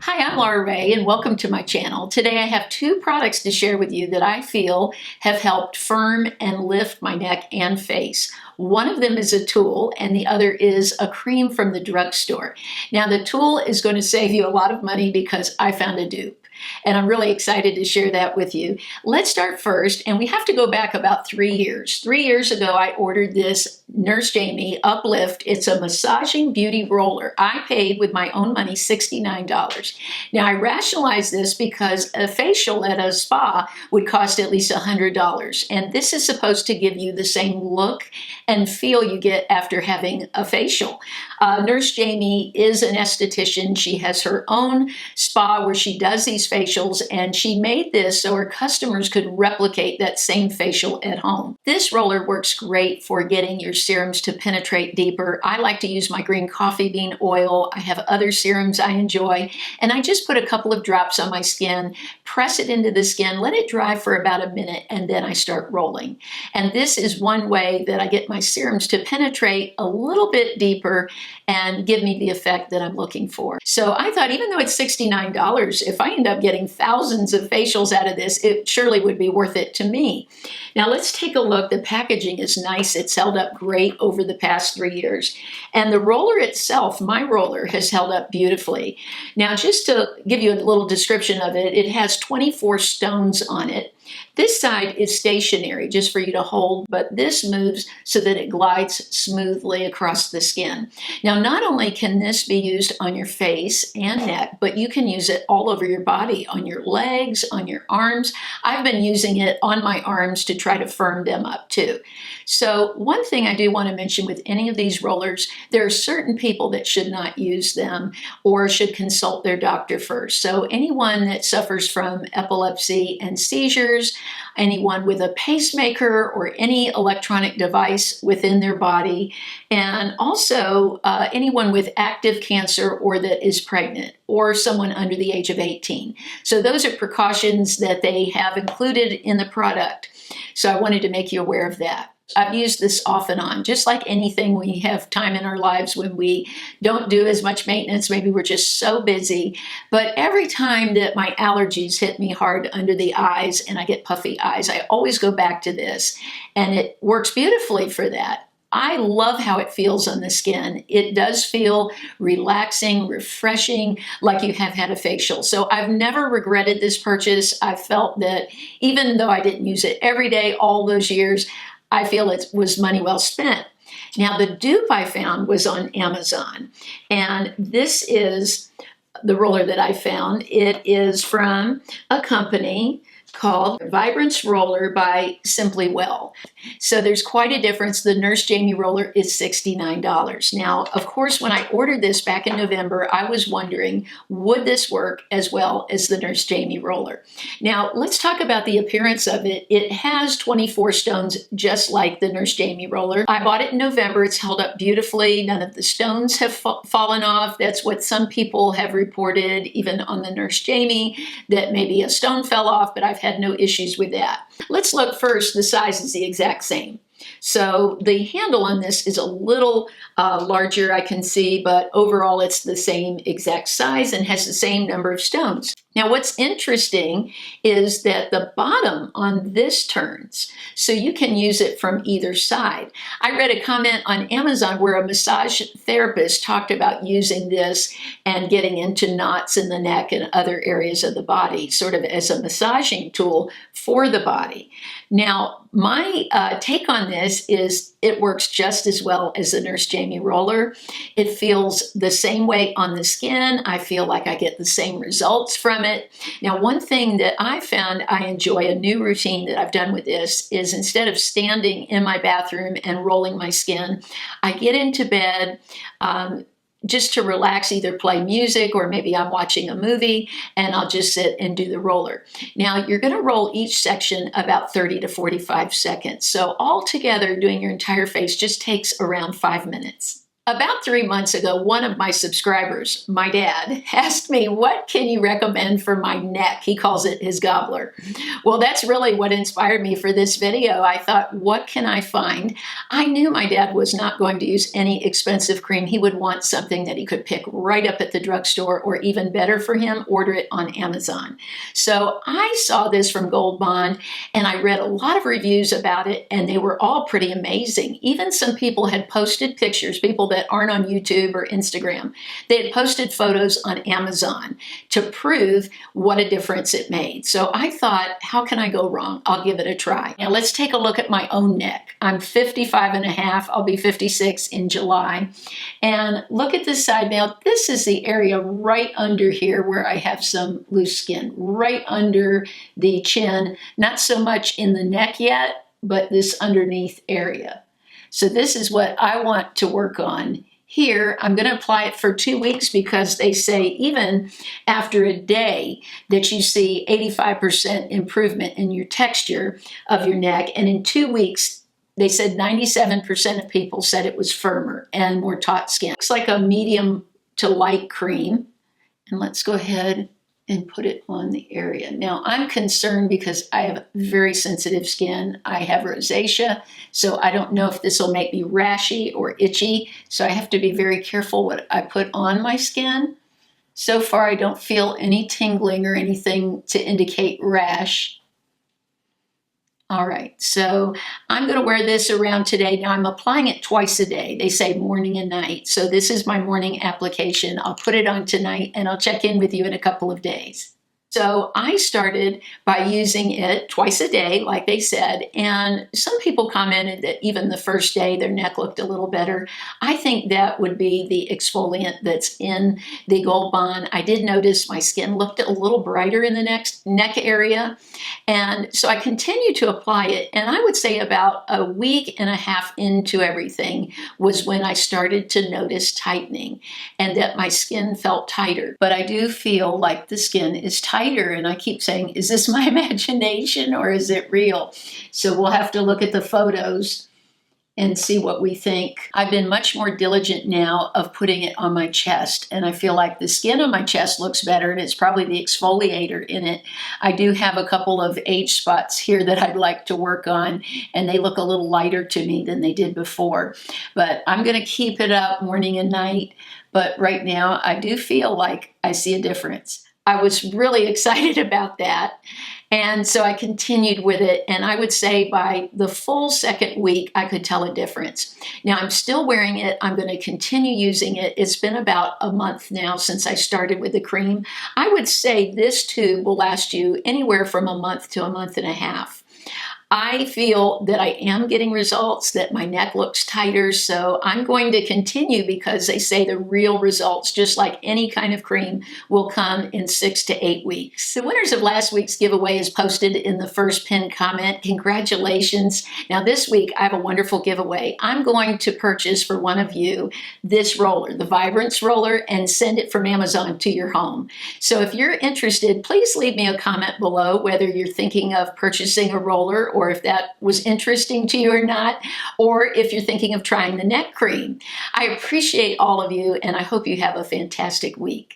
Hi, I'm Laura Ray, and welcome to my channel. Today I have two products to share with you that I feel have helped firm and lift my neck and face. One of them is a tool and the other is a cream from the drugstore. Now the tool is going to save you a lot of money because I found a dupe. And I'm really excited to share that with you. Let's start first, and we have to go back about 3 years. 3 years ago, I ordered this Nurse Jani Uplift. It's a massaging beauty roller. I paid with my own money $69. Now, I rationalized this because a facial at a spa would cost at least $100. And this is supposed to give you the same look and feel you get after having a facial. Nurse Jani is an esthetician. She has her own spa where she does these facials, and she made this so her customers could replicate that same facial at home. This roller works great for getting your serums to penetrate deeper. I like to use my green coffee bean oil. I have other serums I enjoy, and I just put a couple of drops on my skin, press it into the skin, let it dry for about a minute, and then I start rolling. And this is one way that I get my serums to penetrate a little bit deeper and give me the effect that I'm looking for. So I thought, even though it's $69, if I end up getting thousands of facials out of this, it surely would be worth it to me. Now let's take a look. The packaging is nice. It's held up great over the past 3 years. And the roller itself, my roller, has held up beautifully. Now, just to give you a little description of it, it has 24 stones on it. This side is stationary, just for you to hold, but this moves so that it glides smoothly across the skin. Now, not only can this be used on your face and neck, but you can use it all over your body, on your legs, on your arms. I've been using it on my arms to try to firm them up too. So one thing I do want to mention with any of these rollers, there are certain people that should not use them or should consult their doctor first. So anyone that suffers from epilepsy and seizures, anyone with a pacemaker or any electronic device within their body, and also anyone with active cancer or that is pregnant or someone under the age of 18. So those are precautions that they have included in the product. So I wanted to make you aware of that. I've used this off and on, just like anything. We have time in our lives when we don't do as much maintenance. Maybe we're just so busy. But every time that my allergies hit me hard under the eyes and I get puffy eyes, I always go back to this, and it works beautifully for that. I love how it feels on the skin. It does feel relaxing, refreshing, like you have had a facial. So I've never regretted this purchase. I felt that even though I didn't use it every day all those years, I feel it was money well spent. Now, the dupe I found was on Amazon, and this is the roller that I found. It is from a company called Vibrance Roller by Simpliwell. So there's quite a difference. The Nurse Jani roller is $69. Now, of course, when I ordered this back in November, I was wondering, would this work as well as the Nurse Jani roller? Now, let's talk about the appearance of it. It has 24 stones, just like the Nurse Jani roller. I bought it in November. It's held up beautifully. None of the stones have fallen off. That's what some people have reported, even on the Nurse Jani, that maybe a stone fell off, but I've had no issues with that. Let's look first. The size is the exact same. So the handle on this is a little larger, I can see, but overall it's the same exact size and has the same number of stones. Now, what's interesting is that the bottom on this turns, so you can use it from either side. I read a comment on Amazon where a massage therapist talked about using this and getting into knots in the neck and other areas of the body, sort of as a massaging tool for the body. Now, my take on this is it works just as well as the Nurse Jani roller. It feels the same way on the skin. I feel like I get the same results from it. Now, one thing that I found I enjoy, a new routine that I've done with this, is instead of standing in my bathroom and rolling my skin, I get into bed just to relax, either play music or maybe I'm watching a movie, and I'll just sit and do the roller. Now, you're going to roll each section about 30 to 45 seconds. So altogether, doing your entire face just takes around 5 minutes. About 3 months ago, one of my subscribers, my dad, asked me, what can you recommend for my neck? He calls it his gobbler. Well, that's really what inspired me for this video. I thought, what can I find? I knew my dad was not going to use any expensive cream. He would want something that he could pick right up at the drugstore, or even better for him, order it on Amazon. So I saw this from Gold Bond, and I read a lot of reviews about it, and they were all pretty amazing. Even some people had posted pictures, people that aren't on YouTube or Instagram. They had posted photos on Amazon to prove what a difference it made. So I thought, how can I go wrong? I'll give it a try. Now let's take a look at my own neck. I'm 55 and a half. I'll be 56 in July. And look at this side now. This is the area right under here where I have some loose skin, right under the chin. Not so much in the neck yet, but this underneath area. So this is what I want to work on here. I'm going to apply it for 2 weeks because they say even after a day that you see 85% improvement in your texture of your neck. And in 2 weeks, they said 97% of people said it was firmer and more taut skin. Looks like a medium to light cream. And let's go ahead and put it on the area. Now I'm concerned because I have very sensitive skin. I have rosacea, so I don't know if this will make me rashy or itchy. So I have to be very careful what I put on my skin. So far I don't feel any tingling or anything to indicate rash. All right, so I'm going to wear this around today. Now I'm applying it twice a day. They say morning and night. So this is my morning application. I'll put it on tonight and I'll check in with you in a couple of days. So I started by using it twice a day, like they said, and some people commented that even the first day their neck looked a little better. I think that would be the exfoliant that's in the Gold Bond. I did notice my skin looked a little brighter in the neck area, and so I continued to apply it, and I would say about a week and a half into everything was when I started to notice tightening and that my skin felt tighter. But I do feel like the skin is tighter. And I keep saying, is this my imagination or is it real? So we'll have to look at the photos and see what we think. I've been much more diligent now of putting it on my chest, and I feel like the skin on my chest looks better, and it's probably the exfoliator in it. I do have a couple of age spots here that I'd like to work on, and they look a little lighter to me than they did before. But I'm going to keep it up morning and night. But right now, I do feel like I see a difference. I was really excited about that. And so I continued with it. And I would say by the full second week, I could tell a difference. Now I'm still wearing it. I'm going to continue using it. It's been about a month now since I started with the cream. I would say this tube will last you anywhere from a month to a month and a half. I feel that I am getting results, that my neck looks tighter, so I'm going to continue because they say the real results, just like any kind of cream, will come in 6 to 8 weeks. The winners of last week's giveaway is posted in the first pinned comment. Congratulations. Now this week I have a wonderful giveaway. I'm going to purchase for one of you this roller, the Vibrance Roller, and send it from Amazon to your home. So if you're interested, please leave me a comment below whether you're thinking of purchasing a roller or if that was interesting to you or not, or if you're thinking of trying the neck cream. I appreciate all of you, and I hope you have a fantastic week.